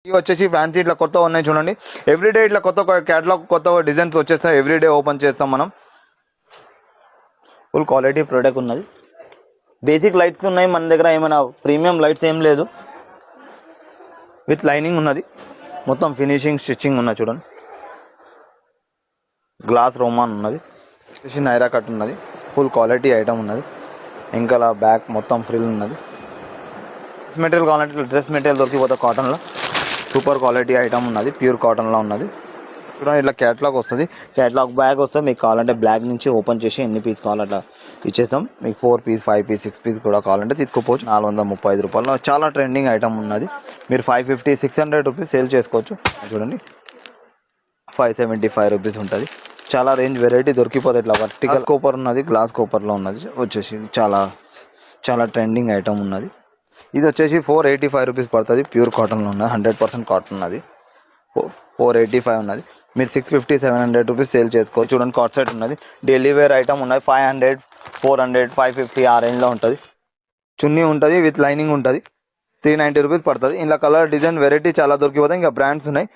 ఇవి వచ్చేసి ఫ్యాన్సీ ఇట్లా కొత్త ఉన్నాయి చూడండి. ఎవ్రీడే ఇట్లా కొత్త క్యాటలాగ్ కొత్త డిజైన్స్ వచ్చేస్తాయి. ఎవ్రీడే ఓపెన్ చేస్తాం మనం. ఫుల్ క్వాలిటీ ప్రోడక్ట్ ఉన్నది. బేసిక్ లైట్స్ ఉన్నాయి మన దగ్గర, ఏమైనా ప్రీమియం లైట్స్ ఏం లేదు. విత్ లైనింగ్ ఉన్నది, మొత్తం ఫినిషింగ్ స్టిచ్చింగ్ ఉన్నది చూడండి. గ్లాస్ రోమాన్ ఉన్నది, నైరా కట్ ఉన్నది. ఫుల్ క్వాలిటీ ఐటమ్ ఉన్నది. ఇంకా బ్యాక్ మొత్తం ఫ్రిల్ ఉన్నది. డ్రెస్ మెటీరియల్ కావాలంటే డ్రెస్ మెటీరియల్ దొరికిపోతుంది కాటన్లో. సూపర్ క్వాలిటీ ఐటమ్ ఉన్నది, ప్యూర్ కాటన్లో ఉన్నది చూడండి. ఇట్లా క్యాటలాగ్ వస్తుంది, క్యాటలాగ్ బ్యాగ్ వస్తుంది. మీకు కావాలంటే బ్లాక్ నుంచి ఓపెన్ చేసి ఎన్ని పీస్ కావాలంటే ఇచ్చేస్తాం. మీకు 4 పీస్ 5 పీస్ 6 పీస్ కూడా కావాలంటే తీసుకోవచ్చు. 435 రూపాయలు చాలా ట్రెండింగ్ ఐటమ్ ఉన్నది. మీరు 550 600 రూపీస్ సేల్ చేసుకోవచ్చు. చూడండి 575 రూపీస్ ఉంటుంది. చాలా రేంజ్ వెరైటీ దొరికిపోతుంది. ఇట్లా వర్టికల్ కోపర్ ఉన్నది, గ్లాస్ కోపర్లో ఉన్నది వచ్చేసి చాలా ట్రెండింగ్ ఐటమ్ ఉన్నది. ఇది వచ్చేసి 485 రూపీస్ పడుతుంది. ప్యూర్ కాటన్లో ఉన్నది, 100% కాటన్ ఉన్నది. 485 ఉన్నది. మీరు 650 700 రూపీస్ సేల్ చేసుకోవచ్చు. చూడండి కాట్ సెట్ ఉన్నది, డైలీ వేర్ ఐటమ్ ఉన్నది. 500 400 550 ఆ రేంజ్లో ఉంటుంది. చున్నీ ఉంటుంది, విత్ లైనింగ్ ఉంటుంది. 390 రూపీస్ పడుతుంది. ఇలా కలర్ డిజైన్ వెరైటీ చాలా దొరికిపోతాయి. ఇంకా బ్రాండ్స్ ఉన్నాయి.